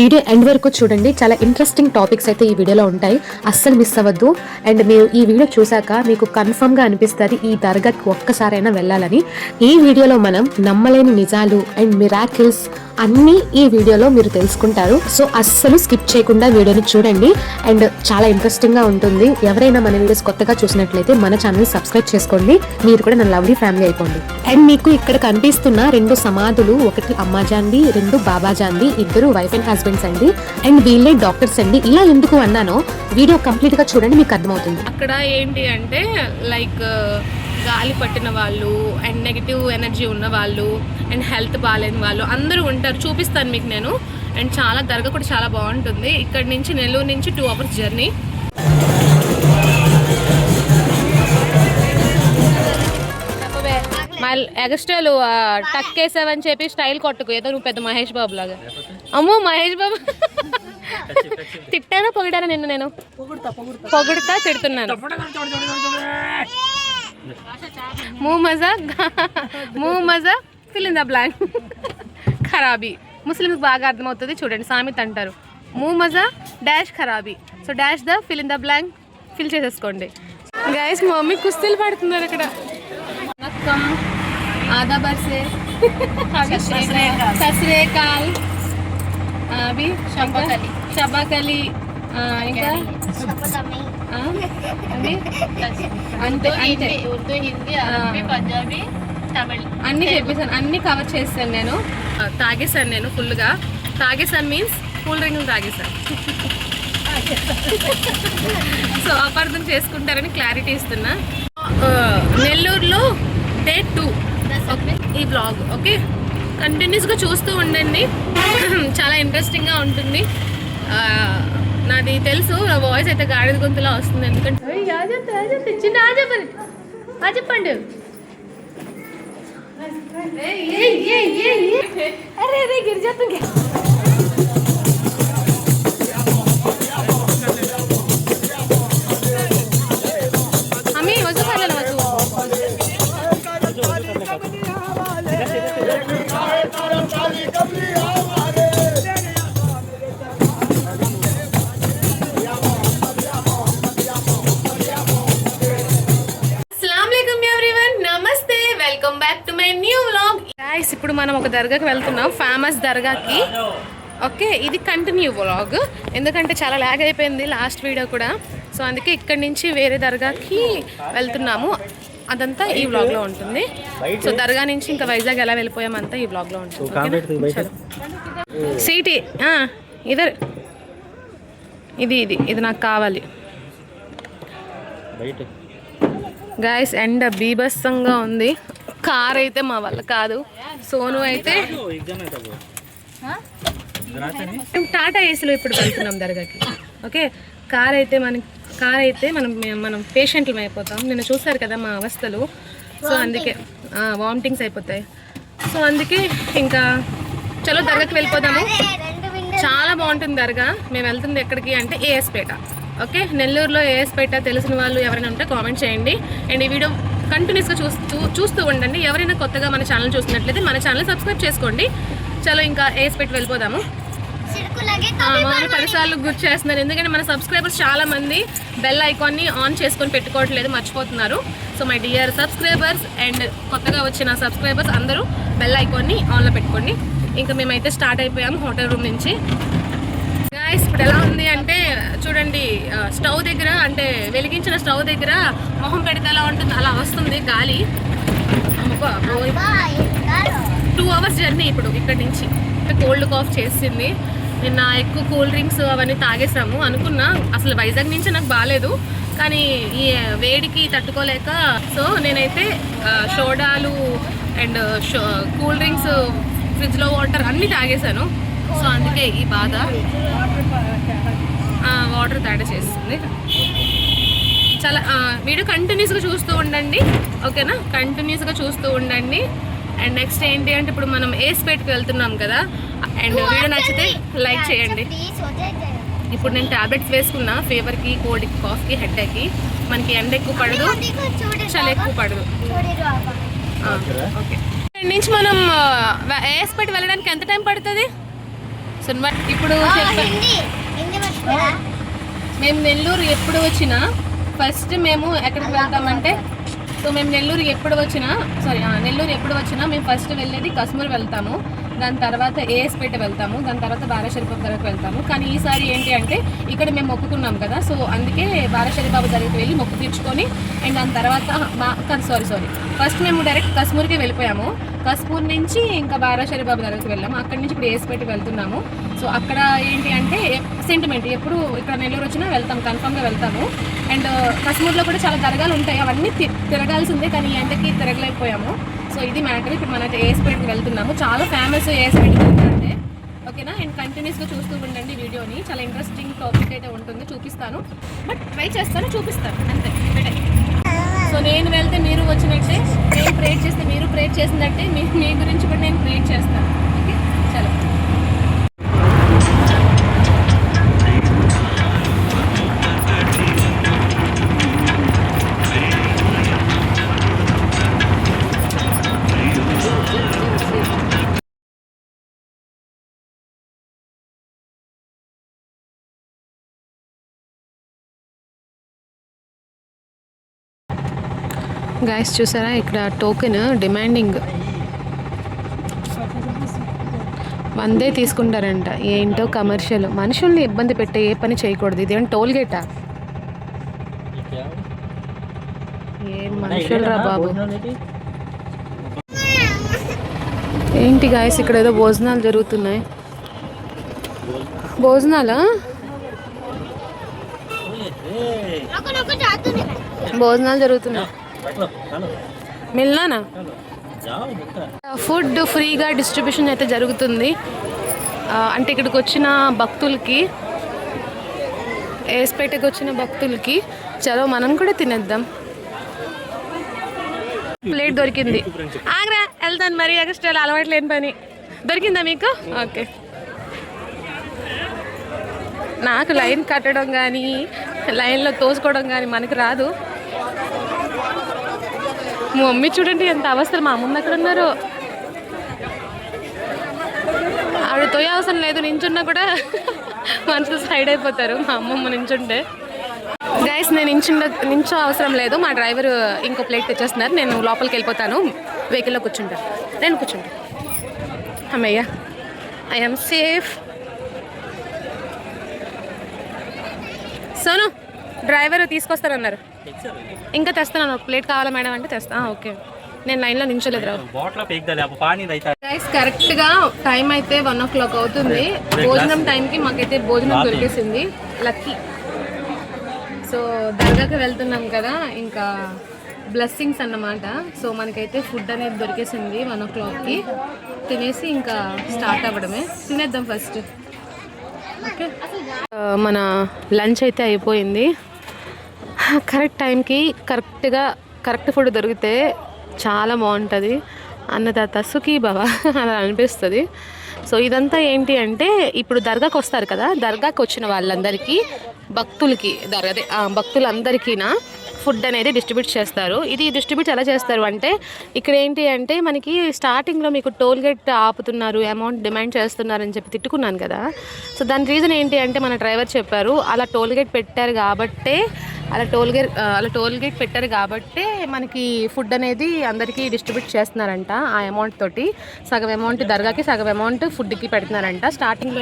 Video end వరకు చూడండి. చాలా ఇంట్రెస్టింగ్ టాపిక్స్ అయితే ఈ వీడియోలో ఉంటాయి, అస్సలు మిస్ అవ్వద్దు. అండ్ మీరు ఈ వీడియో చూసాక మీకు కన్ఫర్మ్ గా అనిపిస్తుంది ఈ దర్గాకి ఒక్కసారైనా వెళ్ళాలని. ఈ వీడియోలో మనం నమ్మలేని నిజాలు అండ్ మిరాకిల్స్ అన్నీ ఈ వీడియోలో మీరు తెలుసుకుంటారు. సో అస్సలు స్కిప్ చేయకుండా వీడియోని చూడండి. అండ్ చాలా ఇంట్రెస్టింగ్ గా ఉంటుంది. ఎవరైనా మన వీడియోస్ కొత్తగా చూసినట్లయితే మన ఛానల్ సబ్స్క్రైబ్ చేసుకోండి. మీరు కూడా నా లవ్లీ ఫ్యామిలీ అయిపోండి. అండ్ మీకు ఇక్కడ కనిపిస్తున్న 2 సమాధులు, ఒకటి అమ్మాజాంది, 2 బాబాజాంది, ఇద్దరు వైఫ్ అండ్ హస్బెండ్స్ అండి. అండ్ వీళ్ళే డాక్టర్స్ అండి. ఇలా ఎందుకు అన్నానో వీడియో కంప్లీట్ గా చూడండి, మీకు అర్థమవుతుంది. అక్కడ ఏంటి అంటే లైక్ గాలి పట్టిన వాళ్ళు అండ్ నెగిటివ్ ఎనర్జీ ఉన్న వాళ్ళు అండ్ హెల్త్ బాగాలేని వాళ్ళు అందరూ ఉంటారు. చూపిస్తాను మీకు నేను. అండ్ చాలా దర్గా కూడా చాలా బాగుంటుంది. ఇక్కడ నుంచి నెల్లూరు నుంచి 2 hours జర్నీ. ఎగస్ట్రాలు టక్కేసావని చెప్పి స్టైల్ కొట్టుకు, ఏదో నువ్వు పెద్ద మహేష్ బాబు లాగా. అమ్మో మహేష్ బాబు తిట్టానా పొగిడానా నిన్ను? నేను పొగుడుతా తిడుతున్నాను. మూ మజా ఫిల్ ఇన్ ద బ్లాంక్ ఖరాబీ. ముస్లిమ్స్ బాగా అర్థమవుతుంది చూడండి. సామెత అంటారు మూ మజా డాష్ ఖరాబీ. So dash the fill in the blank fill చేసేసుకోండి. గైస్ మా మమ్మీ కుస్తీలు పడుతున్నారు ఇక్కడ. आधा बरसे ससरेकाल अभी शबाकली ఇంకా అంతే అంతే ఉర్దూ హిందీ అరబీ పంజాబీ తమిళ్ అన్ని చెప్పేసాను, అన్ని కవర్ చేస్తాను నేను. తాగేసాను నేను ఫుల్గా. తాగేసాను మీన్స్ కూల్ డ్రింక్ తాగేసాను. సో అపార్థం చేసుకుంటారని క్లారిటీ ఇస్తున్నా. నెల్లూరులో డే 2 ఈ బ్లాగ్ ఓకే, కంటిన్యూస్గా చూస్తూ ఉండండి. చాలా ఇంట్రెస్టింగ్గా ఉంటుంది. నాది తెలుసు, నా వాయిస్ అయితే గాడిద గొంతులా వస్తుంది. ఎందుకంటే చెప్పండి అరే గిరిజాతుంది. ఇప్పుడు మనం ఒక దర్గాకి వెళ్తున్నాం, ఫేమస్ దర్గాకి. ఓకే, ఇది కంటిన్యూ వ్లాగ్, ఎందుకంటే చాలా లాగ్ అయిపోయింది లాస్ట్ వీడియో కూడా. సో అందుకే ఇక్కడి నుంచి వేరే దర్గాకి వెళ్తున్నాము. అదంతా ఈ వ్లాగ్లో ఉంటుంది. సో దర్గా నుంచి ఇంకా వైజాగ్ ఎలా వెళ్ళిపోయామంతా ఈ వ్లాగ్లో ఉంటుంది. సీటీ ఇదర్ ఇది ఇది ఇది నాకు కావాలి గాయస్. ఎండ బీభత్సంగా ఉంది. కార్ అయితే మా వల్ల కాదు. సోను అయితే టాటా ఏసీలో ఇప్పుడు వెళ్తున్నాం దర్గాకి. ఓకే, కార్ అయితే మనం పేషెంట్లు అయిపోతాం. నిన్న చూసారు కదా మా అవస్థలు. సో అందుకే వామిటింగ్స్ అయిపోతాయి. సో అందుకే ఇంకా చలో దర్గాకి వెళ్ళిపోదాము. చాలా బాగుంటుంది దర్గా. మేము వెళ్తుంది ఎక్కడికి అంటే ఏఎస్పేట. ఓకే, నెల్లూరులో ఏఎస్పేట తెలిసిన వాళ్ళు ఎవరైనా ఉంటే కామెంట్ చేయండి. అండ్ ఈ వీడియో కంటిన్యూస్గా చూస్తూ ఉండండి. ఎవరైనా కొత్తగా మన ఛానల్ చూస్తున్నట్లయితే మన ఛానల్ సబ్స్క్రైబ్ చేసుకోండి. చలో ఇంకా ఏఎస్పేట వెళ్ళిపోదాము. మామూలు 10 సార్లు గుర్తు చేస్తున్నారు, ఎందుకంటే మన సబ్స్క్రైబర్స్ చాలా మంది బెల్ ఐకాన్ని ఆన్ చేసుకొని పెట్టుకోవట్లేదు, మర్చిపోతున్నారు. So my dear subscribers and కొత్తగా వచ్చిన సబ్స్క్రైబర్స్ అందరూ బెల్ ఐకాన్ని ఆన్లో పెట్టుకోండి. ఇంకా మేమైతే స్టార్ట్ అయిపోయాము హోటల్ రూమ్ నుంచి. గాయస్ ఇప్పుడు ఎలా ఉంది అంటే చూడండి, స్టవ్ దగ్గర అంటే వెలిగించిన స్టవ్ దగ్గర మొహం పెడితే ఎలా ఉంటుంది అలా వస్తుంది గాలి. 2 hours జర్నీ ఇప్పుడు ఇక్కడి నుంచి. కోల్డ్ కాఫ్ చేసింది. నిన్న ఎక్కువ కూల్ డ్రింక్స్ అవన్నీ తాగేసాము. అనుకున్నా అసలు వైజాగ్ నుంచి నాకు బాగాలేదు, కానీ ఈ వేడికి తట్టుకోలేక సో నేనైతే సోడాలు అండ్ కూల్ డ్రింక్స్, ఫ్రిడ్జ్లో వాటర్ అన్నీ తాగేసాను. సో అందుకే ఈ బాధ. వాటర్ తేడా చేస్తుంది. చాలా వీడియో కంటిన్యూస్గా చూస్తూ ఉండండి, ఓకేనా? కంటిన్యూస్గా చూస్తూ ఉండండి. అండ్ నెక్స్ట్ ఏంటి అంటే ఇప్పుడు మనం ఏఎస్పేట్కి వెళ్తున్నాం కదా. అండ్ వీడియో నచ్చితే లైక్ చేయండి. ఇప్పుడు నేను ట్యాబ్లెట్స్ వేసుకున్నా ఫీవర్కి, కోల్డ్కి, కాఫ్కి, హెడ్ఏక్కి. మనకి ఎండ ఎక్కువ పడదు, చలి ఎక్కువ పడదు. ఓకే, ఇక్కడి నుంచి మనం ఏఎస్పేట్ వెళ్ళడానికి ఎంత టైం పడుతుంది? సో ఇప్పుడు మేము నెల్లూరు ఎప్పుడు వచ్చినా ఫస్ట్ మేము ఎక్కడికి వెళ్తామంటే సో మేము నెల్లూరు ఎప్పుడు వచ్చినా మేము ఫస్ట్ వెళ్ళేది కశ్మీర్ వెళ్తాము, దాని తర్వాత ఏఎస్పేట వెళ్తాము, దాని తర్వాత బారాషరీబాబు దగ్గరకు వెళ్తాము. కానీ ఈసారి ఏంటి అంటే ఇక్కడ మేము మొక్కుకున్నాం కదా, సో అందుకే బారాషరీబాబు దగ్గరికి వెళ్ళి మొక్కు తీర్చుకొని అండ్ దాని తర్వాత ఫస్ట్ మేము డైరెక్ట్ కశ్మీర్కి వెళ్ళిపోయాము. కశ్మీర్ నుంచి ఇంకా బారాషరీబాబు దగ్గరికి వెళ్ళాము, అక్కడి నుంచి ఇప్పుడు ఏఎస్పేటకి వెళ్తున్నాము. సో అక్కడ ఏంటి అంటే సెంటిమెంట్ ఎప్పుడు ఇక్కడ నెల్లూరు వచ్చినా వెళ్తాం, కన్ఫామ్గా వెళ్తాము. అండ్ కశ్మీర్లో కూడా చాలా దర్గాలు ఉంటాయి, అవన్నీ తిరగాల్సిందే కానీ ఈ ఎండకి తిరగలేకపోయాము. సో ఇది మ్యాటర్. ఇప్పుడు మనం ఏఎస్పేటకి వెళ్తున్నాము, చాలా ఫేమస్ ఏఎస్పేటకి అంటే ఓకేనా. అండ్ కంటిన్యూస్గా చూస్తూ ఉండండి వీడియోని, చాలా ఇంట్రెస్టింగ్ టాపిక్ అయితే ఉంటుంది, చూపిస్తాను. బట్ ట్రై చేస్తాను, చూపిస్తాను అంతే. సో నేను వెళ్తే మీరు వచ్చినట్టే, నేను ప్రేట్ చేస్తే మీరు ప్రేట్ చేసినట్టే మీ గురించి కూడా నేను ప్రేట్ చేస్తాను. ఓకే చలో. గైస్ చూసారా ఇక్కడ టోకెన్ డిమాండింగ్ 100 తీసుకుంటారంట. ఏంటో కమర్షియల్, మనుషుల్ని ఇబ్బంది పెట్టే ఏ పని చేయకూడదు. ఇదేం టోల్ గేటా? ఏ మనుషులు రా బాబు. ఏంటి గాయస్ ఇక్కడ ఏదో భోజనాలు జరుగుతున్నాయి. భోజనాలా? భోజనాలు జరుగుతున్నాయి. మిల్నానా ఫుడ్ ఫ్రీగా డిస్ట్రిబ్యూషన్ అయితే జరుగుతుంది. అంటే ఇక్కడికి వచ్చిన భక్తులకి, ఏఎస్పేటకి వచ్చిన భక్తులకి చలో మనం కూడా తినేద్దాం. ప్లేట్ దొరికింది. ఆగ్రా వెళ్తాను మరి, ఎక్స్ట్రా అలవాటు లేని పని. దొరికిందా మీకు? ఓకే. నాకు లైన్ కట్టడం కానీ లైన్లో తోసుకోవడం కానీ మనకి రాదు. మా మమ్మీ చూడండి ఎంత అవస్థలు. మా అమ్మమ్మ ఎక్కడ ఉన్నారు? ఆవిడ తోయ అవసరం లేదు, నించున్నా కూడా మనసు సైడ్ అయిపోతారు మా అమ్మమ్మ నించుంటే. గైస్ నేను నించో అవసరం లేదు, మా డ్రైవర్ ఇంకో ప్లేట్ తెచ్చేస్తున్నారు. నేను లోపలికి వెళ్ళిపోతాను, వెహికల్లో కూర్చుంటాను. నేను కూర్చుంటాను. అమ్మయ్య, ఐఎమ్ సేఫ్. సోను డ్రైవర్ తీసుకొస్తారన్నారు, ఇంకా తెస్తాను. ఒక ప్లేట్ కావాలా మేడం అంటే తెస్తా. ఓకే, నేను లైన్లో నించోలేదు రా. గైస్ కరెక్ట్గా టైం అయితే 1 o'clock అవుతుంది. భోజనం టైంకి మాకైతే భోజనం దొరికేసింది, లక్కీ. సో దర్గాకి వెళ్తున్నాం కదా, ఇంకా బ్లెస్సింగ్స్ అన్నమాట. సో మనకైతే ఫుడ్ అనేది దొరికేసింది 1 o'clockకి. తినేసి ఇంకా స్టార్ట్ అవ్వడమే. తినేద్దాం ఫస్ట్. ఓకే, మన లంచ్ అయితే అయిపోయింది. కరెక్ట్ టైంకి కరెక్ట్ ఫుడ్ దొరికితే చాలా బాగుంటుంది. అన్నదాత సుఖీ భవ అలా అనిపిస్తుంది. సో ఇదంతా ఏంటి అంటే ఇప్పుడు దర్గాకి వస్తారు కదా, దర్గాకి వచ్చిన వాళ్ళందరికీ భక్తులందరికీ ఫుడ్ అనేది డిస్ట్రిబ్యూట్ చేస్తారు. ఇది డిస్ట్రిబ్యూట్ ఎలా చేస్తారు అంటే ఇక్కడ ఏంటి అంటే మనకి స్టార్టింగ్లో మీకు టోల్ గేట్ ఆపుతున్నారు, అమౌంట్ డిమాండ్ చేస్తున్నారు అని చెప్పి తిట్టుకున్నాను కదా. సో దాని రీజన్ ఏంటి అంటే మన డ్రైవర్ చెప్పారు, అలా టోల్ గేట్ పెట్టారు కాబట్టే మనకి ఫుడ్ అనేది అందరికీ డిస్ట్రిబ్యూట్ చేస్తున్నారంట. ఆ అమౌంట్ తోటి సగం అమౌంట్ దర్గాకి, సగం అమౌంట్ ఫుడ్కి పెడుతున్నారంట. స్టార్టింగ్లో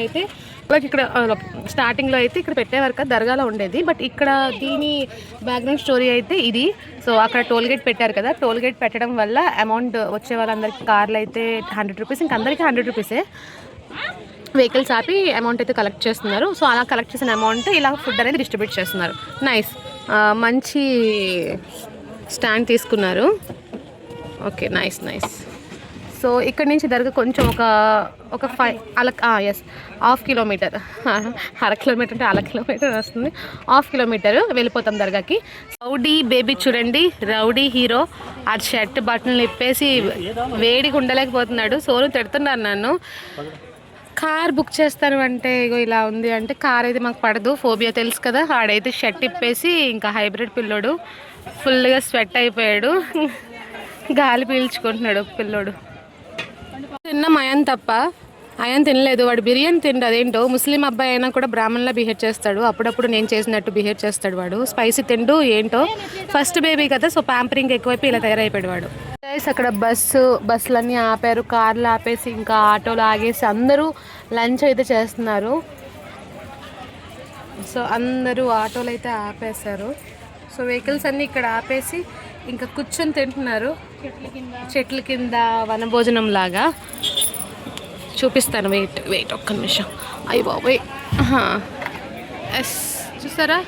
అయితే ఇక్కడ పెట్టేవారు కదా, దర్గాలో ఉండేది. బట్ ఇక్కడ దీని బ్యాక్గ్రౌండ్ స్టోరీ అయితే ఇది. సో అక్కడ టోల్ గేట్ పెట్టారు కదా, టోల్ గేట్ పెట్టడం వల్ల అమౌంట్ వచ్చే వాళ్ళందరికీ కార్లు అయితే 100 రూపీస్, ఇంక అందరికీ 100 రూపీసే. వెహికల్స్ ఆపి అమౌంట్ అయితే కలెక్ట్ చేస్తున్నారు. సో అలా కలెక్ట్ చేసిన అమౌంట్ ఇలా ఫుడ్ అనేది డిస్ట్రిబ్యూట్ చేస్తున్నారు. నైస్, మంచి స్టాండ్ తీసుకున్నారు. Okay, nice. సో ఇక్కడ నుంచి దర్గా కొంచెం ఒక 1/2 కిలోమీటర్, అర కిలోమీటర్ అంటే 1/2 కిలోమీటర్ వస్తుంది. 1/2 కిలోమీటర్ వెళ్ళిపోతాం దర్గాకి. రౌడీ బేబీ చూడండి, రౌడీ హీరో. ఆ షర్ట్ బటన్లు ఇప్పేసి వేడిగా ఉండలేకపోతున్నాడు. సోను తిడుతున్నారు నన్ను. కార్ బుక్ చేస్తాను అంటే ఇగో ఇలా ఉంది అంటే, కార్ అయితే మాకు పడదు, ఫోబియా తెలుసు కదా. ఆడైతే షర్ట్ ఇప్పేసి ఇంకా హైబ్రిడ్ పిల్లోడు ఫుల్గా స్వెట్ అయిపోయాడు, గాలి పీల్చుకుంటున్నాడు పిల్లోడు. చిన్న మయం తప్ప ఆయన తినలేదు, వాడు బిర్యానీ తిండు. అదేంటో ముస్లిం అబ్బాయి అయినా కూడా బ్రాహ్మణ్లా బిహేవ్ చేస్తాడు. అప్పుడప్పుడు నేను చేసినట్టు బిహేవ్ చేస్తాడు వాడు. స్పైసీ తిండు ఏంటో, ఫస్ట్ బేబీ కదా, సో ప్యాంపరింగ్ ఎక్కువైపోయి ఇలా తయారైపోయాడు వాడు. అక్కడ బస్సులన్నీ ఆపారు, కార్లు ఆపేసి ఇంకా ఆటోలు ఆగేసి అందరూ లంచ్ అయితే చేస్తున్నారు. సో అందరూ ఆటోలు అయితే ఆపేశారు. సో వెహికల్స్ అన్నీ ఇక్కడ ఆపేసి ఇంకా కూర్చొని తింటున్నారు చెట్ల కింద వనభోజనం లాగా. చూపిస్తాను, వెయిట్ ఒక్క నిమిషం. అయ్యి బాబోయ్, ఎస్ చూసారా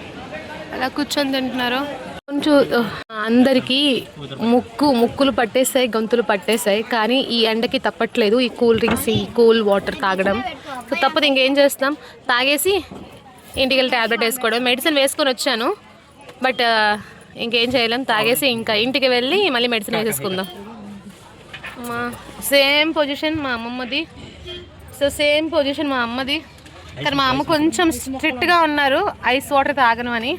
అలా కూర్చొని తింటున్నారు. కొంచెం అందరికీ ముక్కులు పట్టేసాయి, గొంతులు పట్టేసాయి, కానీ ఈ ఎండకి తప్పట్లేదు ఈ కూల్ డ్రింక్స్, ఈ కూల్ వాటర్ తాగడం. సో తప్పదు, ఇంకేం చేస్తాం, తాగేసి ఇంటికి వెళ్ళి ట్యాబ్లెట్ వేసుకోవడం. మెడిసిన్ వేసుకొని వచ్చాను, బట్ ఇంకేం చేయలేం, తాగేసి ఇంకా ఇంటికి వెళ్ళి మళ్ళీ మెడిసిన్ వేసేసుకుందాం. సేమ్ పొజిషన్ మా అమ్మమ్మది. సో సేమ్ పొజిషన్ మా అమ్మది, కానీ మా అమ్మ కొంచెం స్ట్రిక్ట్గా ఉన్నారు ఐస్ వాటర్ తాగను అని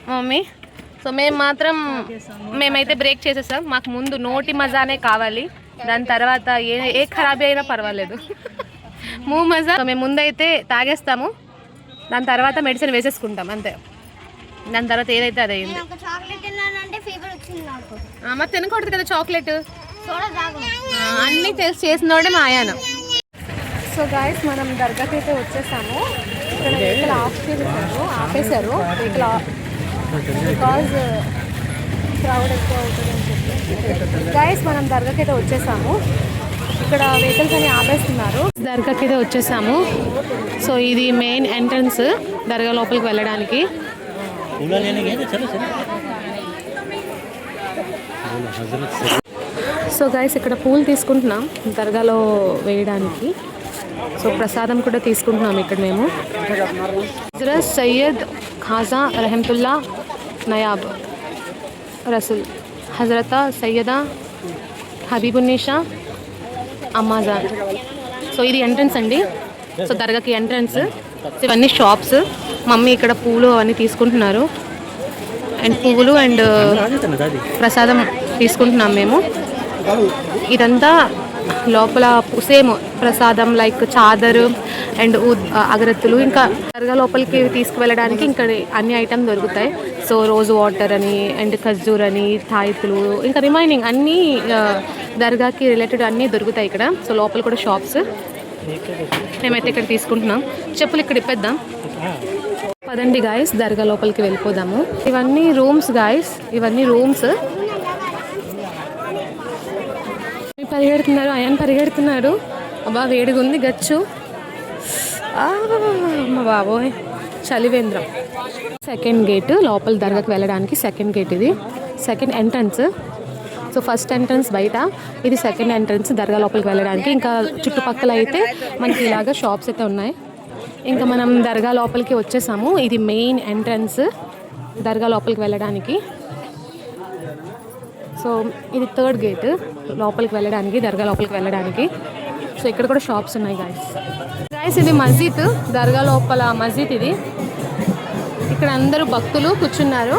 మా మమ్మీ. సో మేమైతే బ్రేక్ చేసేసాం. మాకు ముందు నోటి మజానే కావాలి, దాని తర్వాత ఏ ఖరాబీ అయినా పర్వాలేదు. మజా మేము ముందైతే తాగేస్తాము, దాని తర్వాత మెడిసిన్ వేసేసుకుంటాం అంతే. దాని తర్వాత ఏదైతే అది అయింది. మరి తినకూడదు కదా చాక్లెట్, అన్నీ తెలిసి చేసినోడే మా ఆయన. సో గాయస్ మనం దర్గాకి అయితే వచ్చేసాము. ఇక్కడ వెహికల్ ఆపేశారు వెహికల్, బికాజ్ క్రౌడ్ ఎక్కువ అవుతుందని చెప్పి. గాయస్ మనం దర్గాకి అయితే వచ్చేసాము. ఇక్కడ వెహికల్స్ అని ఆపేస్తున్నారు. దర్గాకి అయితే వచ్చేసాము. సో ఇది మెయిన్ ఎంట్రన్స్ దర్గా లోపలికి వెళ్ళడానికి. సో గైస్ ఇక్కడ పూలు తీసుకుంటున్నాం దర్గాలో వేయడానికి. సో ప్రసాదం కూడా తీసుకుంటున్నాం ఇక్కడ మేము. హజరత్ సయ్యద్ ఖాజా రహమతుల్లా నయాబ్ రసూల్ హజరత సయ్యదా హబీబున్నిషా అమ్మాజాన్. సో ఇది ఎంట్రన్స్ అండి. సో దర్గాకి ఎంట్రన్స్. ఇవన్నీ షాప్స్. మమ్మీ ఇక్కడ పూలు అవన్నీ తీసుకుంటున్నారు, అండ్ పువ్వులు అండ్ ప్రసాదం తీసుకుంటున్నాం మేము. ఇదంతా లోపల సేమ్ ప్రసాదం లైక్ చాదరు అండ్ అగరత్తులు. ఇంకా దర్గా లోపలికి తీసుకువెళ్ళడానికి ఇంకా అన్ని ఐటమ్ దొరుకుతాయి. సో రోజ్ వాటర్ అని అండ్ ఖర్జూర్ అని తాయితులు ఇంకా రిమైనింగ్ అన్నీ దర్గాకి రిలేటెడ్ అన్నీ దొరుకుతాయి ఇక్కడ. సో లోపల కూడా షాప్స్. మేమైతే ఇక్కడ తీసుకుంటున్నాం. చెప్పులు ఇక్కడ ఇప్పేద్దాం. పదండి గాయస్ దర్గా లోపలికి వెళ్ళిపోదాము. ఇవన్నీ రూమ్స్ గాయస్, ఇవన్నీ రూమ్స్. పరిగెడుతున్నారు, ఆయన పరిగెడుతున్నారు. అబ్బా వేడిగా ఉంది గచ్చు. మా బాబోయ్ చలివేంద్రం. సెకండ్ గేట్ లోపల దర్గాకి వెళ్ళడానికి సెకండ్ గేట్. ఇది second entrance. So first entrance బయట, ఇది సెకండ్ ఎంట్రన్స్ దర్గా లోపలికి వెళ్ళడానికి. ఇంకా చుట్టుపక్కల అయితే మనకి ఇలాగా షాప్స్ అయితే ఉన్నాయి. ఇంకా మనం దర్గా లోపలికి వచ్చేసాము. ఇది మెయిన్ ఎంట్రన్స్ దర్గా లోపలికి వెళ్ళడానికి. సో ఇది థర్డ్ గేట్ లోపలికి వెళ్ళడానికి, దర్గా లోపలికి వెళ్ళడానికి. సో ఇక్కడ కూడా షాప్స్ ఉన్నాయి గాయస్. ఇది మస్జిద్, దర్గా లోపల మస్జిద్ ఇది. ఇక్కడ అందరూ భక్తులు కూర్చున్నారు.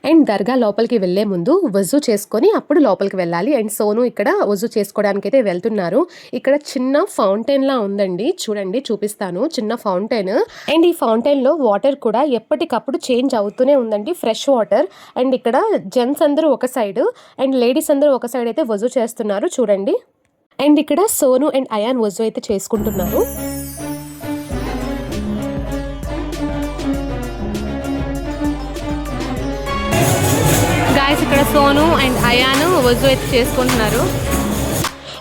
అండ్ దర్గా లోపలికి వెళ్ళే ముందు వజూ చేసుకొని అప్పుడు లోపలికి వెళ్ళాలి. అండ్ సోను ఇక్కడ వజూ చేసుకోవడానికి అయితే వెళ్తున్నారు. ఇక్కడ చిన్న ఫౌంటైన్ లా ఉందండి, చూడండి చూపిస్తాను. చిన్న ఫౌంటైన్. అండ్ ఈ ఫౌంటైన్ లో వాటర్ కూడా ఎప్పటికప్పుడు చేంజ్ అవుతూనే ఉందండి, ఫ్రెష్ వాటర్. అండ్ ఇక్కడ జెంట్స్ అందరూ ఒక సైడ్ అండ్ లేడీస్ అందరూ ఒక సైడ్ అయితే వజూ చేస్తున్నారు చూడండి. అండ్ ఇక్కడ సోను అండ్ అయాన్ వజూ అయితే చేసుకుంటున్నారు. ఇక్కడ సోను అండ్ అయాను వజూ అయితే చేసుకుంటున్నారు.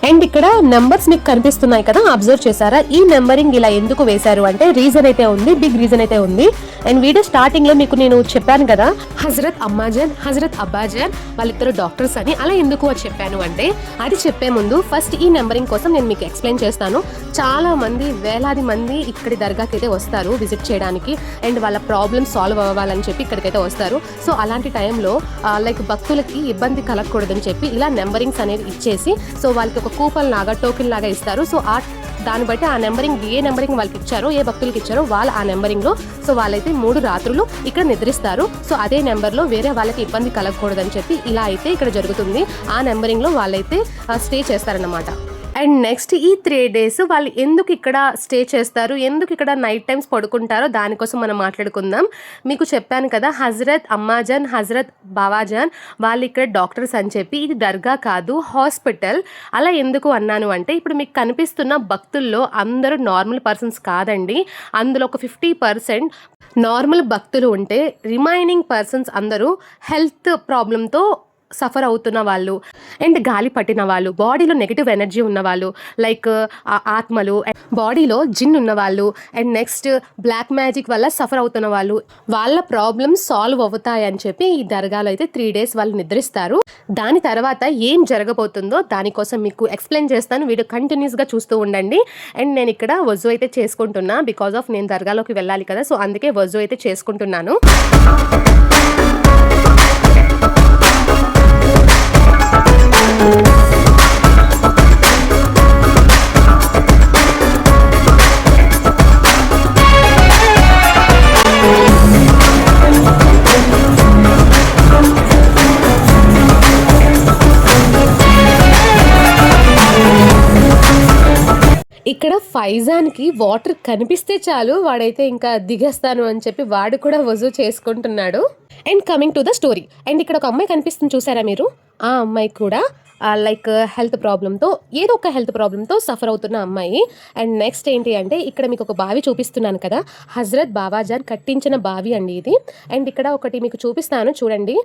అండ్ ఇక్కడ నెంబర్స్ మీకు కనిపిస్తున్నాయి కదా, అబ్జర్వ్ చేశారా? ఈ నెంబరింగ్ ఇలా ఎందుకు వేశారు అంటే రీజన్ అయితే ఉంది, బిగ్ రీజన్ అయితే ఉంది. అండ్ వీడియో స్టార్టింగ్ లో మీకు నేను చెప్పాను కదా, హజరత్ అమ్మాజాన్ హజరత్ అబ్బాజాన్ వాళ్ళిద్దరు డాక్టర్స్ అని. అలా ఎందుకు చెప్పాను అంటే, అది చెప్పే ముందు ఫస్ట్ ఈ నెంబరింగ్ కోసం నేను మీకు ఎక్స్ప్లెయిన్ చేస్తాను. చాలా మంది, వేలాది మంది ఇక్కడి దర్గాకి అయితే వస్తారు విజిట్ చేయడానికి. అండ్ వాళ్ళ ప్రాబ్లమ్ సాల్వ్ అవ్వాలని చెప్పి ఇక్కడికైతే వస్తారు. సో అలాంటి టైంలో లైక్ భక్తులకి ఇబ్బంది కలగకూడదని చెప్పి ఇలా నెంబరింగ్స్ అనేది ఇచ్చేసి, సో వాళ్ళకి ఒక కూపన్ లాగా టోకెన్ లాగా ఇస్తారు. సో దాన్ని బట్టి ఆ నెంబరింగ్, ఏ నెంబరింగ్ వాళ్ళకి ఇచ్చారో, ఏ భక్తులకి ఇచ్చారో వాళ్ళు ఆ నెంబరింగ్లో సో వాళ్ళైతే 3 రాత్రులు ఇక్కడ నిద్రిస్తారు. సో అదే నెంబర్లో వేరే వాళ్ళకి ఇబ్బంది కలగకూడదని చెప్పి ఇలా అయితే ఇక్కడ జరుగుతుంది. ఆ నెంబరింగ్లో వాళ్ళైతే స్టే చేస్తారన్నమాట. అండ్ నెక్స్ట్ ఈ 3 days వాళ్ళు ఎందుకు ఇక్కడ స్టే చేస్తారు, ఎందుకు ఇక్కడ నైట్ టైమ్స్ పడుకుంటారో దానికోసం మనం మాట్లాడుకుందాం. మీకు చెప్పాను కదా, హజరత్ అమ్మాజాన్, హజరత్ బావాజాన్ వాళ్ళు ఇక్కడ డాక్టర్స్ అని చెప్పి. ఇది దర్గా కాదు, హాస్పిటల్. అలా ఎందుకు అన్నాను అంటే, ఇప్పుడు మీకు కనిపిస్తున్న భక్తుల్లో అందరూ నార్మల్ పర్సన్స్ కాదండి. అందులో ఒక 50% నార్మల్ భక్తులు ఉంటే రిమైనింగ్ పర్సన్స్ అందరూ హెల్త్ ప్రాబ్లంతో సఫర్ అవుతున్న వాళ్ళు, అండ్ గాలి పట్టిన వాళ్ళు, బాడీలో నెగిటివ్ ఎనర్జీ ఉన్నవాళ్ళు, లైక్ ఆత్మలు, బాడీలో జిన్ ఉన్నవాళ్ళు, అండ్ నెక్స్ట్ బ్లాక్ మ్యాజిక్ వల్ల సఫర్ అవుతున్న వాళ్ళు, వాళ్ళ ప్రాబ్లమ్స్ సాల్వ్ అవుతాయని చెప్పి ఈ దర్గాలో అయితే 3 days వాళ్ళు నిద్రిస్తారు. దాని తర్వాత ఏం జరగబోతుందో దానికోసం మీకు ఎక్స్ప్లెయిన్ చేస్తాను. వీడియో కంటిన్యూస్గా చూస్తూ ఉండండి. అండ్ నేను ఇక్కడ వజూ అయితే చేసుకుంటున్నా, బికాజ్ ఆఫ్ నేను దర్గాలోకి వెళ్ళాలి కదా, సో అందుకే వజూ అయితే చేసుకుంటున్నాను. ఇక్కడ ఫైజాన్కి వాటర్ కనిపిస్తే చాలు, వాడైతే ఇంకా దిగేస్తాను అని చెప్పి వాడు కూడా వజూ చేసుకుంటున్నాడు. And coming to the story, and ఇక్కడ ఒక అమ్మాయి కనిపిస్తుంది చూసారా మీరు, ఆ అమ్మాయి కూడా లైక్ హెల్త్ ప్రాబ్లంతో, ఏదో ఒక హెల్త్ ప్రాబ్లంతో సఫర్ అవుతున్న అమ్మాయి. అండ్ నెక్స్ట్ ఏంటి అంటే, ఇక్కడ మీకు ఒక బావి చూపిస్తున్నాను కదా, హజరత్ బావాజాన్ కట్టించిన బావి అండి ఇది. అండ్ ఇక్కడ ఒకటి మీకు చూపిస్తాను చూడండి,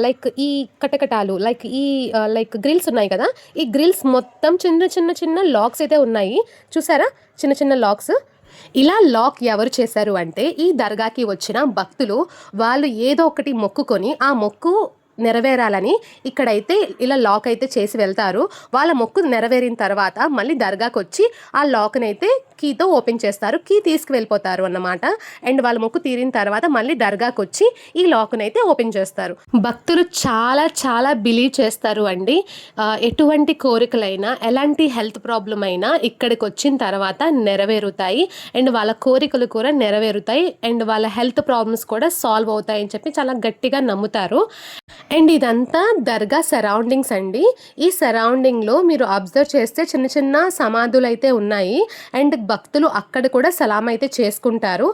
లైక్ ఈ కటకటాలు, లైక్ ఈ లైక్ గ్రిల్స్ ఉన్నాయి కదా, ఈ గ్రిల్స్ మొత్తం చిన్న చిన్న చిన్న లాక్స్ అయితే ఉన్నాయి చూసారా, చిన్న చిన్న లాక్స్. ఇలా లాక్ ఎవరు చేశారు అంటే, ఈ దర్గాకి వచ్చిన భక్తులు వాళ్ళు ఏదో ఒకటి మొక్కుకొని ఆ మొక్కు నెరవేరాలని ఇక్కడైతే ఇలా లాక్ అయితే చేసి వెళ్తారు. వాళ్ళ మొక్కు నెరవేరిన తర్వాత మళ్ళీ దర్గాకి వచ్చి ఆ లాక్ని అయితే కీతో ఓపెన్ చేస్తారు, కీ తీసుకువెళ్ళిపోతారు అన్నమాట. అండ్ వాళ్ళ మొక్కు తీరిన తర్వాత మళ్ళీ దర్గాకి వచ్చి ఈ లాక్ని అయితే ఓపెన్ చేస్తారు. భక్తులు చాలా చాలా బిలీవ్ చేస్తారు అండి. ఎటువంటి కోరికలైనా, ఎలాంటి హెల్త్ ప్రాబ్లం అయినా ఇక్కడికి వచ్చిన తర్వాత నెరవేరుతాయి. అండ్ వాళ్ళ కోరికలు కూడా నెరవేరుతాయి, అండ్ వాళ్ళ హెల్త్ ప్రాబ్లమ్స్ కూడా సాల్వ్ అవుతాయి అని చెప్పి చాలా గట్టిగా నమ్ముతారు. అండ్ ఇదంతా దర్గా సరౌండింగ్స్ అండి. ఈ సరౌండింగ్లో మీరు అబ్జర్వ్ చేస్తే చిన్న చిన్న సమాధులు అయితే ఉన్నాయి. అండ్ భక్తులు అక్కడ కూడా సలాం అయితే చేసుకుంటారు.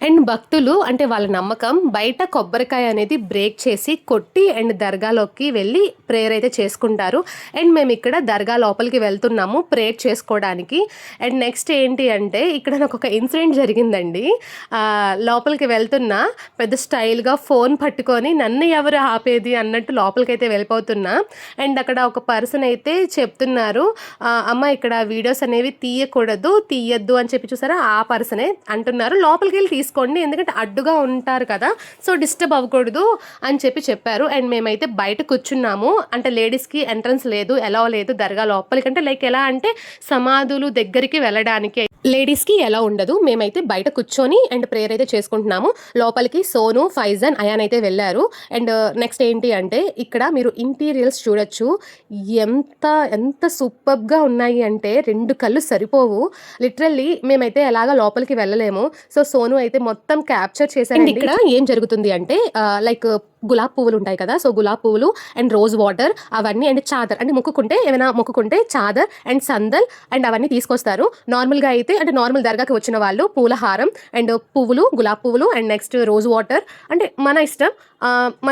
అండ్ భక్తులు అంటే వాళ్ళ నమ్మకం, బయట కొబ్బరికాయ అనేది బ్రేక్ చేసి కొట్టి అండ్ దర్గాలోకి వెళ్ళి ప్రేయర్ అయితే చేసుకుంటారు. అండ్ మేము ఇక్కడ దర్గా లోపలికి వెళ్తున్నాము ప్రేయర్ చేసుకోవడానికి. అండ్ నెక్స్ట్ ఏంటి అంటే, ఇక్కడ నాకు ఒక ఇన్సిడెంట్ జరిగిందండి. లోపలికి వెళ్తున్నా, పెద్ద స్టైల్గా ఫోన్ పట్టుకొని నన్ను ఎవరు ఆపేది అన్నట్టు లోపలికైతే వెళ్ళిపోతున్నా. అండ్ అక్కడ ఒక పర్సన్ అయితే చెప్తున్నారు, అమ్మ ఇక్కడ వీడియోస్ అనేవి తీయద్దు అని చెప్పి చూసారా, ఆ పర్సనే అంటున్నారు లోపలికి వెళ్ళి తీసుకోండి, ఎందుకంటే అడ్డుగా ఉంటారు కదా, సో డిస్టర్బ్ అవ్వకూడదు అని చెప్పారు. అండ్ మేమైతే బయట కూర్చున్నాము, అంటే లేడీస్కి ఎంట్రన్స్ లేదు, ఎలా లేదు దర్గా లోపలికి, అంటే లైక్ ఎలా అంటే సమాధులు దగ్గరికి వెళ్ళడానికి లేడీస్కి ఎలా ఉండదు. మేమైతే బయట కూర్చొని అండ్ ప్రేయర్ అయితే చేసుకుంటున్నాము. లోపలికి సోను, ఫైజాన్, అయాన్ అయితే వెళ్ళారు. అండ్ నెక్స్ట్ ఏంటి అంటే, ఇక్కడ మీరు ఇంటీరియర్స్ చూడొచ్చు, ఎంత సూపర్గా ఉన్నాయి అంటే 2 కళ్ళు సరిపోవు. లిటరల్లీ మేమైతే ఎలాగా లోపలికి వెళ్ళలేము. సో సోను అయితే మొత్తం క్యాప్చర్ చేశారు. ఇక్కడ ఏం జరుగుతుంది అంటే, లైక్ గులాబ్ పువ్వులు ఉంటాయి కదా, సో గులాబ్ పువ్వులు అండ్ రోజ్ వాటర్ అవన్నీ, అండ్ చాదర్ అంటే ఏమైనా మొక్కుకుంటే చాదర్ అండ్ సందల్ అండ్ అవన్నీ తీసుకొస్తారు. నార్మల్గా అయితే అంటే నార్మల్ దర్గాకి వచ్చిన వాళ్ళు పూల హారం అండ్ పువ్వులు, గులాబ్ పువ్వులు అండ్ నెక్స్ట్ రోజ్ వాటర్, అంటే మన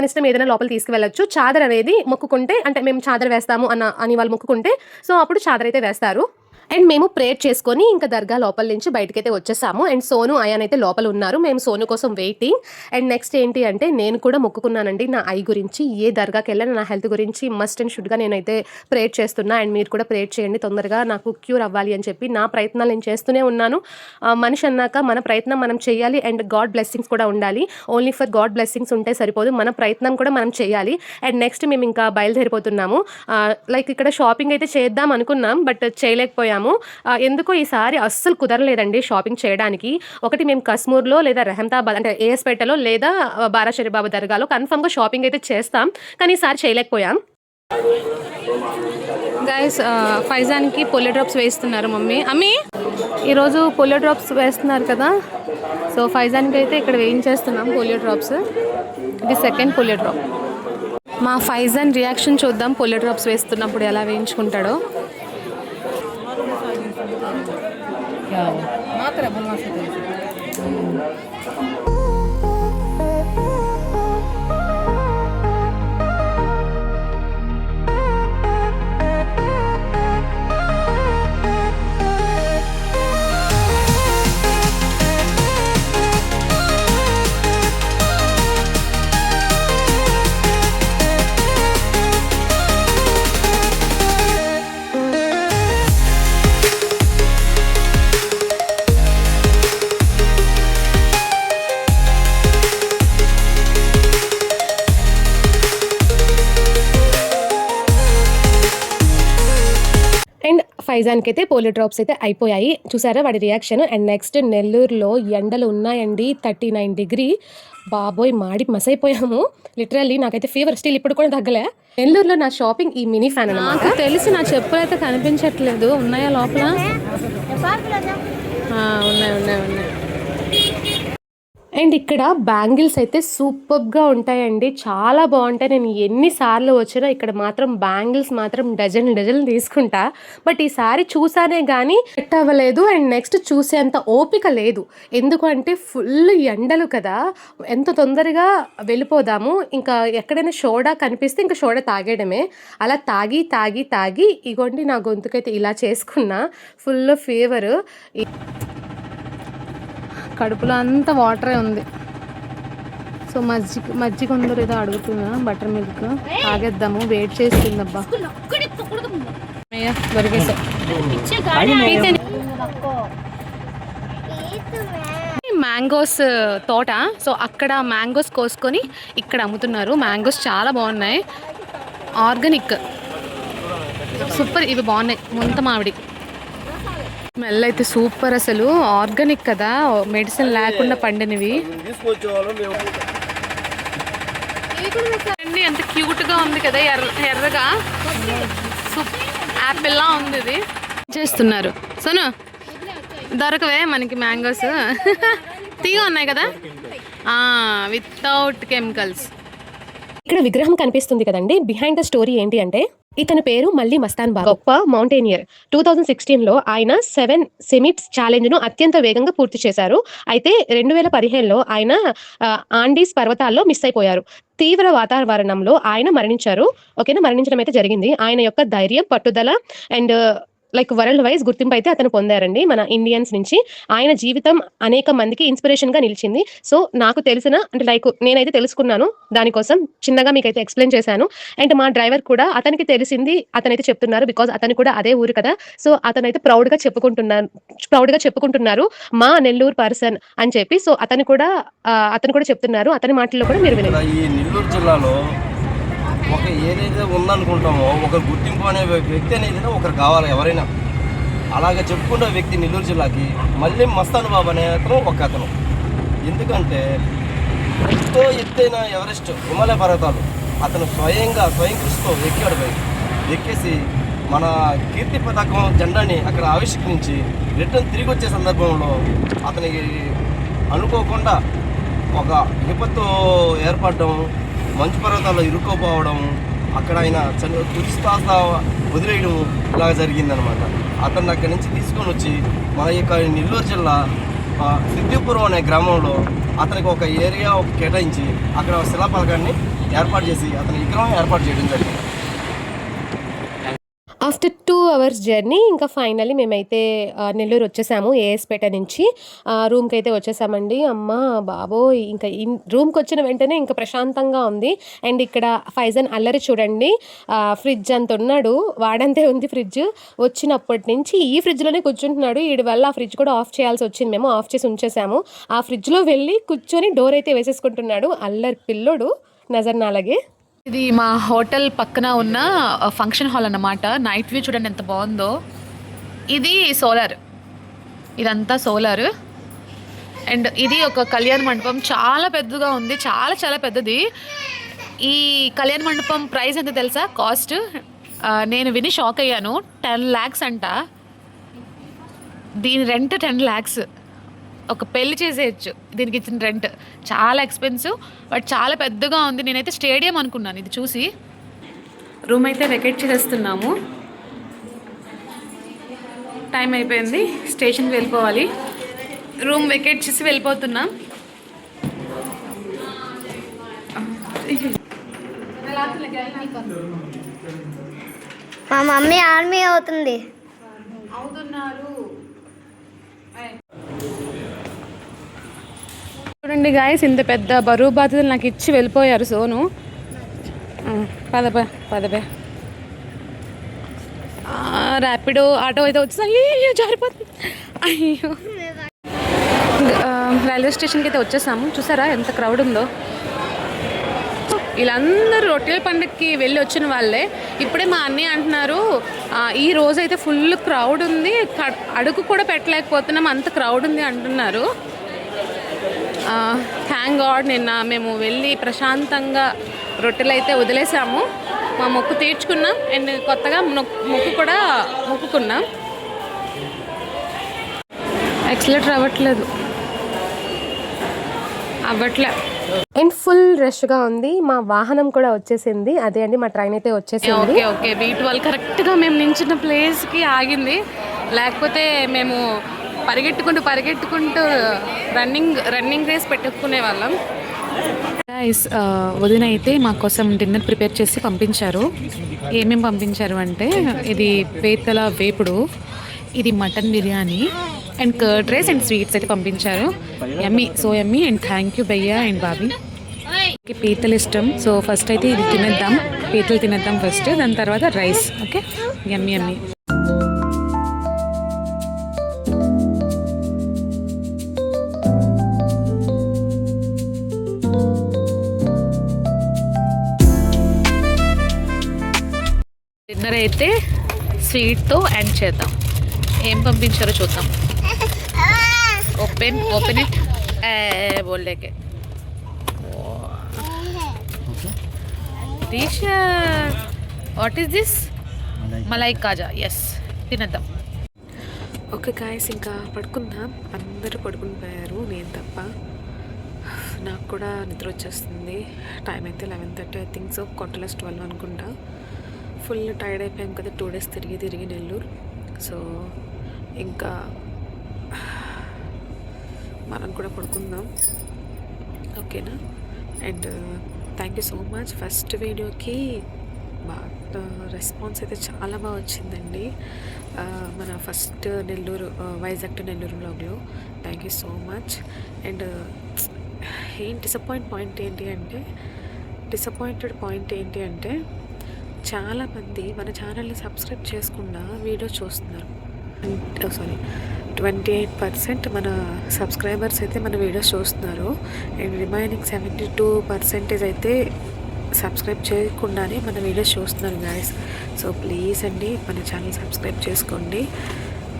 ఇష్టం ఏదైనా లోపల తీసుకువెళ్ళచ్చు. చాదర్ అనేది మొక్కుకుంటే, అంటే మేము చాదర్ వేస్తాము అని వాళ్ళు మొక్కుకుంటే, సో అప్పుడు చాదర్ అయితే వేస్తారు. అండ్ మేము ప్రేయర్ చేసుకొని ఇంకా దర్గా లోపల నుంచి బయటకైతే వచ్చేసాము. అండ్ సోను, అయాన్ అయితే లోపల ఉన్నారు, మేము సోను కోసం వెయిటింగ్. అండ్ నెక్స్ట్ ఏంటి అంటే, నేను కూడా మొక్కుకున్నానండి నా ఐ గురించి, ఏ దర్గాకి వెళ్ళినా నా హెల్త్ గురించి మస్ట్ అండ్ షుడ్గా నేనైతే ప్రేయర్ చేస్తున్నా. అండ్ మీరు కూడా ప్రేయర్ చేయండి, తొందరగా నాకు క్యూర్ అవ్వాలి అని చెప్పి. నా ప్రయత్నాలు నేను చేస్తూనే ఉన్నాను. మనిషి అన్నాక మన ప్రయత్నం మనం చేయాలి, అండ్ గాడ్ బ్లెస్సింగ్స్ కూడా ఉండాలి. ఓన్లీ ఫర్ గాడ్ బ్లెస్సింగ్స్ ఉంటే సరిపోదు, మన ప్రయత్నం కూడా మనం చేయాలి. అండ్ నెక్స్ట్ మేము ఇంకా బయలుదేరిపోతున్నాము. లైక్ ఇక్కడ షాపింగ్ అయితే చేద్దాం అనుకున్నాం, బట్ చేయలేకపోయాము. ఎందుకో ఈసారి అస్సలు కుదరలేదండి షాపింగ్ చేయడానికి. ఒకటి మేము కశ్మూర్లో లేదా రెహమతాబాద్ అంటే ఏఎస్పేటలో లేదా బారాషరి బాబా దర్గాలో కన్ఫర్మ్గా షాపింగ్ అయితే చేస్తాం, కానీ ఈసారి చేయలేకపోయాం. గైస్ ఫైజాన్కి పోలియో డ్రాప్స్ వేస్తున్నారు అమ్మి ఈరోజు పోలియో డ్రాప్స్ వేస్తున్నారు కదా, సో ఫైజాన్కి అయితే ఇక్కడ వేయించేస్తున్నాం పోలియో డ్రాప్స్. ఇది సెకండ్ పోలియో డ్రాప్. మా ఫైజాన్ రియాక్షన్ చూద్దాం పోలియో డ్రాప్స్ వేస్తున్నప్పుడు ఎలా వేయించుకుంటాడో. बकरा बोलना से అండ్ ఫైజాన్కి అయితే పోలియో డ్రాప్స్ అయితే అయిపోయాయి. చూసారా వాడి రియాక్షన్. అండ్ నెక్స్ట్ నెల్లూరులో ఎండలు ఉన్నాయండి, 39 డిగ్రీ. బాబోయ్ మాడి మసైపోయాము లిటరల్లీ. నాకైతే ఫీవర్ స్టిల్ ఇప్పుడు కూడా తగ్గలే. నెల్లూరులో నా షాపింగ్ ఈ మినీ ఫ్యాన్ అన్నమాట. తెలిసి నా చెప్పులు అయితే కనిపించట్లేదు. ఉన్నాయా లోపల? ఉన్నాయి ఉన్నాయి ఉన్నాయి. అండ్ ఇక్కడ బ్యాంగిల్స్ అయితే సూపర్గా ఉంటాయండి, చాలా బాగుంటాయి. నేను ఎన్నిసార్లు వచ్చినా ఇక్కడ మాత్రం బ్యాంగిల్స్ మాత్రం డజన్ తీసుకుంటా. బట్ ఈసారి చూసానే కానీ సెట్ అవ్వలేదు. అండ్ నెక్స్ట్ చూసేంత ఓపిక లేదు. ఎందుకంటే ఫుల్ ఎండలు కదా, ఎంత తొందరగా వెళ్ళిపోదాము. ఇంకా ఎక్కడైనా సోడా కనిపిస్తే ఇంకా సోడా తాగేయడమే. అలా తాగి ఇగోండి నా గొంతుకైతే ఇలా చేసుకున్నా. ఫుల్ ఫీవర్, కడుపులో అంతా వాటరే ఉంది. సో మజ్జిగ ఉందో ఏదో అడుగుతున్నా, బటర్ మిల్క్ తాగేద్దాము. వెయిట్ చేస్తుందబ్బా. దొరికేసా మ్యాంగోస్ తోట. సో అక్కడ మ్యాంగోస్ కోసుకొని ఇక్కడ అమ్ముతున్నారు. మ్యాంగోస్ చాలా బాగున్నాయి, ఆర్గానిక్, సూపర్. ఇవి బాగున్నాయి, ముంత మామిడి. స్మెల్ అయితే సూపర్, అసలు ఆర్గానిక్ కదా, మెడిసిన్ లేకుండా పండినవి. ఎంత క్యూట్గా ఉంది కదా, ఎర్రగా యాపిల్ లా ఉంది. ఇది చేస్తున్నారు సోను, దొరకవే మనకి మ్యాంగోస్. తీగా ఉన్నాయి కదా, వితౌట్ కెమికల్స్. ఇక్కడ విగ్రహం కనిపిస్తుంది కదండి, బిహైండ్ ద స్టోరీ ఏంటి అంటే ఇతని పేరు మళ్ళీ మస్తాన్ బాబు, గొప్ప మౌంటైనియర్. 2016లో ఆయన 7 సమిట్స్ ఛాలెంజ్ ను అత్యంత వేగంగా పూర్తి చేశారు. అయితే 2015లో ఆయన ఆండీస్ పర్వతాల్లో మిస్ అయిపోయారు. తీవ్ర వాతావరణంలో ఆయన మరణించారు. ఓకేనా, మరణించడం అయితే జరిగింది. ఆయన యొక్క ధైర్యం, పట్టుదల అండ్ వరల్డ్ వైజ్ గుర్తింపు అయితే అతను పొందారండి మన ఇండియన్స్ నుంచి. ఆయన జీవితం అనేక మందికి ఇన్స్పిరేషన్ గా నిలిచింది. సో నాకు తెలిసిన అంటే నేనైతే తెలుసుకున్నాను, దానికోసం చిన్నగా మీకైతే ఎక్స్ప్లెయిన్ చేశాను. అండ్ మా డ్రైవర్ కూడా అతనికి తెలిసింది అతనైతే చెప్తున్నారు, బికాజ్ అతను కూడా అదే ఊరు కదా. సో అతనైతే ప్రౌడ్ గా చెప్పుకుంటున్నారు మా నెల్లూరు పర్సన్ అని చెప్పి. సో అతను కూడా చెప్తున్నారు, అతని మాటల్లో కూడా మీరు వినండి. ఈ నెల్లూరు జిల్లాలో ఒక ఏదైతే ఉందనుకుంటామో ఒక గుర్తింపు అనే వ్యక్తి అనేది ఒకరు కావాలి ఎవరైనా. అలాగే చెప్పుకున్న వ్యక్తి నెల్లూరు జిల్లాకి మళ్ళీ మస్తాన్ బాబు అనే అతను ఒక అతను. ఎందుకంటే ఎంతో ఎత్తైన ఎవరెస్ట్ హిమాలయ పర్వతాలు అతను స్వయం కృషితో ఎక్కేసి మన కీర్తి పతాకం జెండాని అక్కడ ఆవిష్కరించి రిటర్న్ తిరిగి వచ్చే సందర్భంలో అతనికి అనుకోకుండా ఒక విపత్తు ఏర్పడడం, మంచు పర్వతాల్లో ఇరుక్కోపోవడం, అక్కడ ఆయన తుదిశ్వాస వదిలేయడం ఇలా జరిగిందనమాట. అతన్ని అక్కడి నుంచి తీసుకొని వచ్చి మన యొక్క నెల్లూరు జిల్లా సిద్ధిపురం అనే గ్రామంలో అతనికి ఒక ఏరియా కేటాయించి అక్కడ శిలాఫలకాన్ని ఏర్పాటు చేసి అతని విగ్రహం ఏర్పాటు చేయడం జరిగింది. ఆఫ్టర్ 2 hours జర్నీ ఇంకా ఫైనల్లీ మేమైతే నెల్లూరు వచ్చేసాము. ఏఎస్పేట నుంచి రూమ్కి అయితే వచ్చేసామండి. అమ్మ బాబోయ్, ఇంకా రూమ్కి వచ్చిన వెంటనే ఇంకా ప్రశాంతంగా ఉంది. అండ్ ఇక్కడ ఫైజాన్ అల్లరి చూడండి, ఫ్రిడ్జ్ అంత ఉన్నాడు, వాడంతే ఉంది ఫ్రిడ్జ్. వచ్చినప్పటి నుంచి ఈ ఫ్రిడ్జ్లోనే కూర్చుంటున్నాడు. వీడి వల్ల ఆ ఫ్రిడ్జ్ కూడా ఆఫ్ చేయాల్సి వచ్చింది, మేము ఆఫ్ చేసి ఉంచేసాము. ఆ ఫ్రిడ్జ్లో వెళ్ళి కూర్చొని డోర్ అయితే వేసేసుకుంటున్నాడు. అల్లరి పిల్లోడు, నజర్ నాలగే. ఇది మా హోటల్ పక్కన ఉన్న ఫంక్షన్ హాల్ అన్నమాట. నైట్ వ్యూ చూడండి ఎంత బాగుందో. ఇది సోలార్, ఇదంతా సోలార్. అండ్ ఇది ఒక కళ్యాణ మండపం, చాలా పెద్దగా ఉంది, చాలా చాలా పెద్దది. ఈ కళ్యాణ మండపం ప్రైస్ ఎంత తెలుసా? కాస్ట్ నేను విని షాక్ అయ్యాను. 10 lakhs అంట. దీని రెంట్ 10 lakhs. ఒక పెళ్లి చేసేయచ్చు దీనికి ఇచ్చిన రెంట్. చాలా ఎక్స్పెన్సివ్, బట్ చాలా పెద్దగా ఉంది. నేనైతే స్టేడియం అనుకున్నాను ఇది చూసి. రూమ్ అయితే వెకేట్ చేసేస్తున్నాము, టైం అయిపోయింది, స్టేషన్కి వెళ్ళిపోవాలి. రూమ్ వెకేట్ చేసి వెళ్ళిపోతున్నాం. మా మమ్మీ ఆర్మీ అవుతుంది. చూడండి గాయస్, ఇంత పెద్ద బరువు బాధ్యతలు నాకు ఇచ్చి వెళ్ళిపోయారు సోను. పదబే ర్యాపిడో ఆటో అయితే వచ్చి అయ్యో జారిపోతుంది. అయ్యో రైల్వే స్టేషన్కి అయితే వచ్చేసాము. చూసారా ఎంత క్రౌడ్ ఉందో. వీళ్ళందరూ రొట్టెల పండుగకి వెళ్ళి వచ్చిన వాళ్ళే. ఇప్పుడే మా అన్నయ్య అంటున్నారు ఈ రోజు అయితే ఫుల్ క్రౌడ్ ఉంది, అడుగు కూడా పెట్టలేకపోతున్నాం, అంత క్రౌడ్ ఉంది అంటున్నారు. థ్యాంక్ గాడ్ నిన్న మేము వెళ్ళి ప్రశాంతంగా రొట్టెలు అయితే వదిలేసాము. మా మొక్కు తీర్చుకున్నాం అండ్ కొత్తగా మొక్కు కూడా మొక్కుకున్నాం. యాక్సిలేటర్ అవ్వట్లే అండ్ ఫుల్ రష్గా ఉంది. మా వాహనం కూడా వచ్చేసింది. అదే అండి మా ట్రైన్ అయితే వచ్చేసింది. ఓకే B12 కరెక్ట్గా మేము నించిన ప్లేస్కి ఆగింది. లేకపోతే మేము పరిగెట్టుకుంటూ రన్నింగ్ రేస్ పెట్టుకునే వాళ్ళం. వదిన అయితే మా కోసం డిన్నర్ ప్రిపేర్ చేసి పంపించారు. ఏమేమి పంపించారు అంటే ఇది పీతల వేపుడు, ఇది mutton biryani and curd rice and sweets అయితే పంపించారు. Yummy, so yummy and thank you భయ్యా అండ్ బాబీ. పీతలు ఇష్టం, సో ఫస్ట్ అయితే ఇది తినేద్దాం, పీతలు తినేద్దాం ఫస్ట్, దాని తర్వాత rice. Okay, yummy yummy. Dinner అయితే స్వీట్తో ఎండ్ చేద్దాం. ఏం పంపించారో చూద్దాం. ఓపెన్ ఇట్ బోల్డేకే dish. What is this? Malai kaja. Yes, తినేద్దాం. ఓకే గాయస్, ఇంకా పడుకుందాం. అందరూ పడుకుని పోయారు, నేను తప్ప. నాకు కూడా నిద్ర వచ్చేస్తుంది. టైం అయితే 11:30 ఐ థింక్ సో, కొట్టలేస్ 12 అనుకుంటా. ఫుల్ టైర్డ్ అయిపోయాం కదా 2 days తిరిగి నెల్లూరు. సో ఇంకా మనం కూడా పడుకుందాం, ఓకేనా? And thank you so much. First వీడియోకి బాగా రెస్పాన్స్ అయితే చాలా బాగా వచ్చిందండి. మన ఫస్ట్ నెల్లూరు వైజాగ్ టు నెల్లూరు వ్లాగ్లో. Thank you so much. And disappointed point ఏంటి అంటే చాలామంది మన ఛానల్ని సబ్స్క్రైబ్ చేసుకుండా వీడియో చూస్తున్నారు. 28% మన సబ్స్క్రైబర్స్ అయితే మన వీడియోస్ చూస్తున్నారు. అండ్ రిమైనింగ్ 72% అయితే సబ్స్క్రైబ్ చేయకుండానే మన వీడియోస్ చూస్తున్నారు గాయస్. సో ప్లీజ్ అండి మన ఛానల్ సబ్స్క్రైబ్ చేసుకోండి,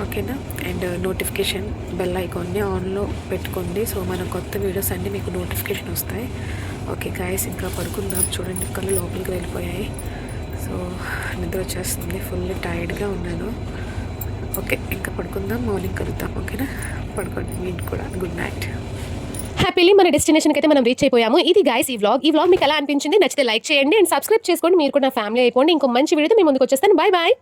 ఓకేనా? అండ్ నోటిఫికేషన్ బెల్ ఐకాన్ని ఆన్లో పెట్టుకోండి. సో మన కొత్త వీడియోస్ అన్నీ మీకు నోటిఫికేషన్ వస్తాయి. ఓకే గాయస్, ఇంకా పడుకుందాం. చూడండి కళ్ళు లోపలికి వెళ్ళిపోయాయి. సో నిద్ర వచ్చేస్తుంది, ఫుల్ టైర్డ్గా ఉన్నాను. ఓకే, ఇంకా పడుకుందాం, మార్నింగ్ కలుద్దాం, ఓకేనా? పడుకోండి మీకు కూడా. Good night. హ్యాపీలీ మన డెస్టినేషన్కి అయితే మనం రీచ్ అయిపోయాము. ఇది గైస్ ఈ వ్లాగ్ మీకు ఎలా అనిపించింది? నచ్చితే లైక్ చేయండి అండ్ సబ్స్క్రైబ్ చేసుకోండి. మీరు కూడా నా ఫ్యామిలీ అయిపోండి. ఇంకో మంచి వీడియోతో మీ ముందుకు వచ్చేస్తాను. Bye bye.